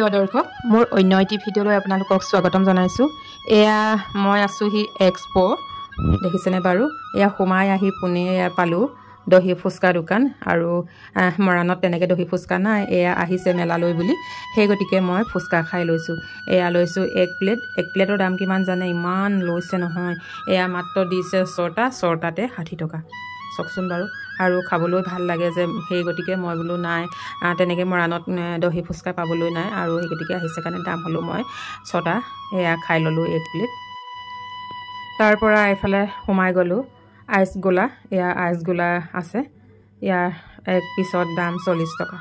প্ৰিয় দৰ্শক মোৰ অন্য এটি ভিডিঅ'লৈ আপোনালোকক স্বাগতম জনাইছোঁ। এয়া মই আছোঁহি এক্সপো দেখিছেনে বাৰু। এয়া সোমাই আহি পোনে পালোঁ দহি ফুচকা দোকান আৰু মৰাণত তেনেকৈ দহি ফুচকা নাই। এয়া আহিছে মেলালৈ বুলি, সেই গতিকে মই ফুচকা খাই লৈছোঁ। এয়া লৈছোঁ এক প্লেটৰ দাম কিমান জানে? ইমান লৈছে নহয়। এয়া মাত্ৰ দিছে ছটাতে 60 টকা। চাওকচোন বাৰু। আৰু খাবলৈ ভাল লাগে যে, সেই গতিকে মই বোলো নাই তেনেকৈ মৰাণত দহি ফুচকা পাবলৈ নাই আৰু সেই গতিকে আহিছে কাৰণে দাম হ'লেও মই 6টা এয়া খাই ল'লোঁ এক প্লেট। তাৰ পৰা এইফালে সোমাই গ'লোঁ আইচ গোলা। এয়া আইচ গোলা আছে, ইয়াৰ এক পিছত দাম 40 টকা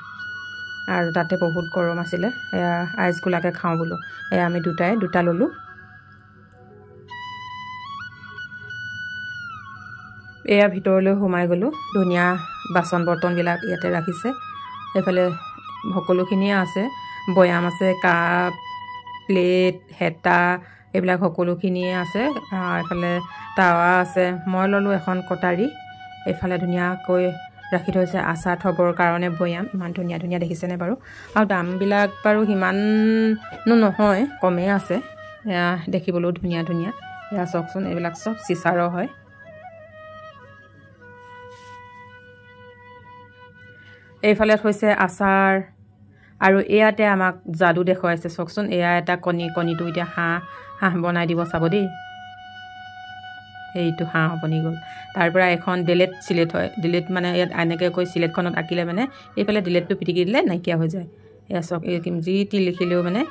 আৰু তাতে বহুত গৰম আছিলে। এয়া আইচ গোলাকে খাওঁ বোলো। এয়া আমি দুটা ল'লোঁ। এয়া ভিতৰলৈ সোমাই গ'লোঁ। ধুনীয়া বাচন বৰ্তনবিলাক ইয়াতে ৰাখিছে। এইফালে সকলোখিনিয়ে আছে, বৈয়াম আছে, কাপ, প্লেট, হেতা এইবিলাক সকলোখিনিয়ে আছে। এইফালে টাৱা আছে। মই ল'লোঁ এখন কটাৰী। এইফালে ধুনীয়াকৈ ৰাখি থৈছে আচাৰ থ'বৰ কাৰণে বৈয়াম। ইমান ধুনীয়া ধুনীয়া দেখিছেনে বাৰু। আৰু দামবিলাক বাৰু সিমানো নহয়, কমেই আছে। এয়া দেখিবলৈও ধুনীয়া ধুনীয়া। এয়া চাওকচোন, এইবিলাক চব চিচাৰৰ হয়। এইফালে থৈছে আচাৰ আৰু ইয়াতে আমাক যাদু দেখুৱাইছে চাওকচোন। এয়া এটা কণীটো এতিয়া হাঁহ বনাই দিব চাব দেই। এইটো হাঁহ বনি গ'ল। তাৰ পৰা এখন ডিলেট হয়। ডিলেট মানে ইয়াত এনেকৈ কৈ চিলেটখনত আঁকিলে মানে এইফালে ডিলেটটো পিটিকি দিলে নাইকিয়া হৈ যায়। এয়া চাওক, যি টি লিখিলেও মানে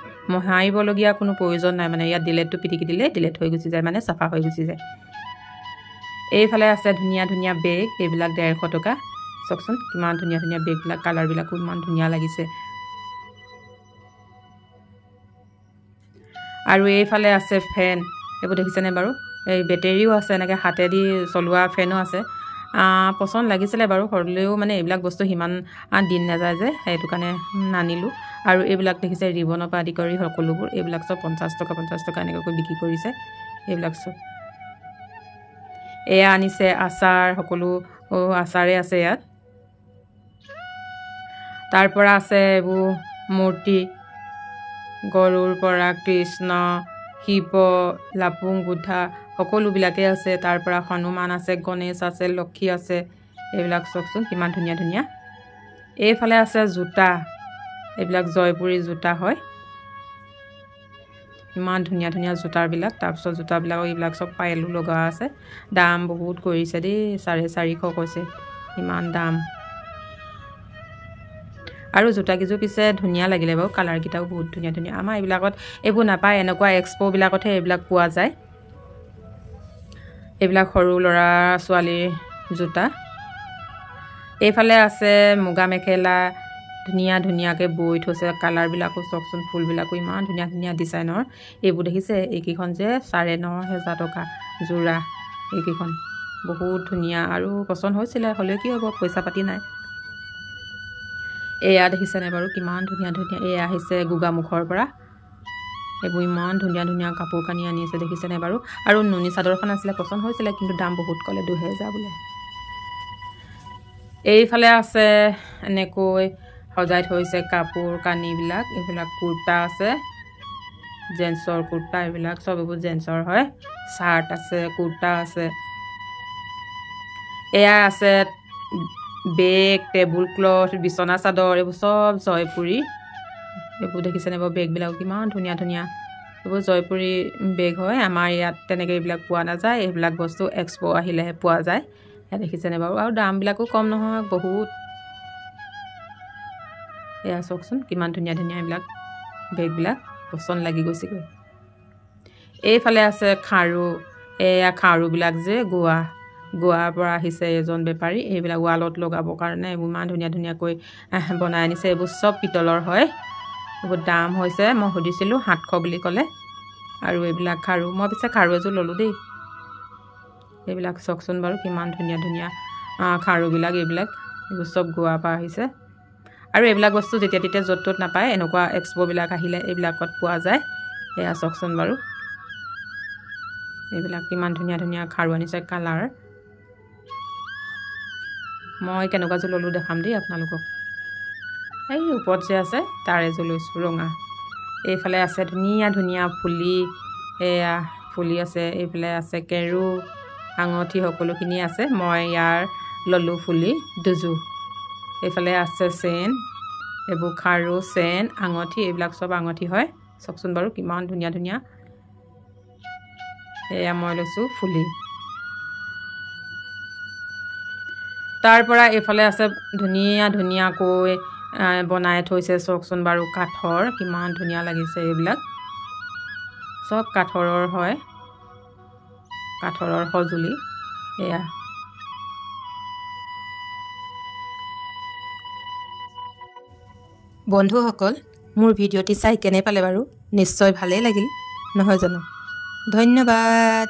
হাঁহিবলগীয়া কোনো প্ৰয়োজন নাই। মানে ইয়াত ডিলেটটো পিটিকি দিলে ডিলেট হৈ গুচি যায়, মানে চাফা হৈ গুচি যায়। এইফালে আছে ধুনীয়া ধুনীয়া বেগ, এইবিলাক 150 টকা। চাওকচোন কিমান ধুনীয়া ধুনীয়া বেগবিলাক, কালাৰবিলাকো ইমান ধুনীয়া লাগিছে। আৰু এইফালে আছে ফেন, এইবোৰ দেখিছেনে বাৰু। এই বেটেৰীও আছে, এনেকৈ হাতেদি চলোৱা ফেনো আছে। পচন্দ লাগিছিলে বাৰু, হ'লেও মানে এইবিলাক বস্তু সিমান দিন নাযায় যে, সেইটো কাৰণে নানিলোঁ। আৰু এইবিলাক দেখিছে ৰিবনৰ পৰা আদি কৰি সকলোবোৰ, এইবিলাক চব 50 টকা এনেকৈ বিক্ৰী কৰিছে। এইবিলাক চব এয়া আনিছে আচাৰ, সকলো আচাৰে আছে ইয়াত। তাৰ পৰা আছে এইবোৰ মূৰ্তি, গৰুৰ পৰা কৃষ্ণ, শিৱ, লাপুং বুদ্ধা সকলোবিলাকেই আছে। তাৰ পৰা হনুমান আছে, গণেশ আছে, লক্ষী আছে। এইবিলাক চাওকচোন কিমান ধুনীয়া ধুনীয়া। এইফালে আছে জোতা, এইবিলাক জয়পুৰী জোতা হয়। ইমান ধুনীয়া ধুনীয়া জোতাবিলাক। তাৰপিছত জোতাবিলাকৰ এইবিলাক চব পায়েলো লগা আছে। দাম বহুত কৰিছে দেই, 450 কৈছে, ইমান দাম। আৰু জোতাকেইযোৰ পিছে ধুনীয়া লাগিলে বাৰু, কালাৰকেইটাও বহুত ধুনীয়া ধুনীয়া। আমাৰ এইবিলাকত এইবোৰ নাপায়, এনেকুৱা এক্সপ'বিলাকতহে এইবিলাক পোৱা যায়। এইবিলাক সৰু ল'ৰা ছোৱালীৰ জোতা। এইফালে আছে মুগা মেখেলা, ধুনীয়া ধুনীয়াকৈ বৈ থৈছে। কালাৰবিলাকো চাওকচোন, ফুলবিলাকো ইমান ধুনীয়া ধুনীয়া ডিজাইনৰ। এইবোৰ দেখিছে, এইকেইখন যে 9,500 টকা যোৰা। এইকেইখন বহুত ধুনীয়া আৰু পচন্দ হৈছিলে, হ'লেও কি হ'ব, পইচা পাতি নাই। এয়া দেখিছেনে বাৰু কিমান ধুনীয়া ধুনীয়া। এয়া আহিছে গোগামুখৰ পৰা। এইবোৰ ইমান ধুনীয়া ধুনীয়া কাপোৰ কানি আনিছে, দেখিছেনে বাৰু। আৰু নুনি চাদৰখন আছিলে, পচন্দ হৈছিলে, কিন্তু দাম বহুত ক'লে, 2000 বোলে। এইফালে আছে এনেকৈ সজাই থৈছে কাপোৰ কানিবিলাক। এইবিলাক কুৰ্তা আছে, জেন্টছৰ কুৰ্তা, এইবিলাক চব এইবোৰ জেন্টছৰ হয়। চাৰ্ট আছে, কুৰ্তা আছে। এয়া আছে বেগ, টেবুল ক্লথ, বিচনা চাদৰ, এইবোৰ চব জয়পুৰী। এইবোৰ দেখিছেনে বাৰু, বেগবিলাক কিমান ধুনীয়া ধুনীয়া। এইবোৰ জয়পুৰী বেগ হয়। আমাৰ ইয়াত তেনেকৈ এইবিলাক পোৱা নাযায়। এইবিলাক বস্তু এক্সপো আহিলেহে পোৱা যায়। ইয়াত দেখিছেনে বাৰু। আৰু দামবিলাকো কম নহয়, বহুত। এয়া চাওকচোন কিমান ধুনীয়া ধুনীয়া এইবিলাক বেগবিলাক, পচন্দ লাগি গৈছেগৈ। এইফালে আছে খাৰু। এয়া খাৰুবিলাক যে গোৱাৰ পৰা আহিছে এজন বেপাৰী। এইবিলাক ৱালত লগাবৰ কাৰণে এইবোৰ ইমান ধুনীয়া ধুনীয়াকৈ বনাই আনিছে। এইবোৰ চব পিতলৰ হয়। এইবোৰ দাম হৈছে, মই সুধিছিলোঁ 700 বুলি ক'লে। আৰু এইবিলাক খাৰু, মই পিছে খাৰু এযোৰ ল'লোঁ দেই। এইবিলাক চাওকচোন বাৰু কিমান ধুনীয়া ধুনীয়া খাৰুবিলাক। এইবোৰ চব গোৱাৰ পৰা আহিছে। আৰু এইবিলাক বস্তু যেতিয়া তেতিয়া য'ত ত'ত নাপায়, এনেকুৱা এক্সপ'বিলাক আহিলে এইবিলাকত পোৱা যায়। এয়া চাওকচোন বাৰু, এইবিলাক কিমান ধুনীয়া ধুনীয়া খাৰু আনিছে, কালাৰ। মই কেনেকুৱাযোৰ ল'লোঁ দেখাম দেই আপোনালোকক। এই ওপৰত যে আছে তাৰ এযোৰ লৈছোঁ, ৰঙা। এইফালে আছে ধুনীয়া ধুনীয়া ফুলি, এয়া ফুলি আছে। এইফালে আছে কেৰু, আঙঠি সকলোখিনি আছে। মই ইয়াৰ ল'লোঁ ফুলি দুযোৰ। এইফালে আছে চেইন, এইবোৰ খাৰু, চেইন, আঙঠি, এইবিলাক চব আঙঠি হয়। চাওকচোন বাৰু কিমান ধুনীয়া ধুনীয়া। এয়া মই লৈছোঁ ফুলি। তাৰ পৰা এইফালে আছে ধুনীয়া ধুনীয়াকৈ বনাই থৈছে। চাওকচোন বাৰু কাঠৰ কিমান ধুনীয়া লাগিছে। এইবিলাক চব কাঠৰৰ হয়, কাঠৰৰ সঁজুলি। এয়া বন্ধুসকল, মোৰ ভিডিঅ'টি চাই কেনে পালে বাৰু? নিশ্চয় ভালেই লাগিল নহয় জানো? ধন্যবাদ।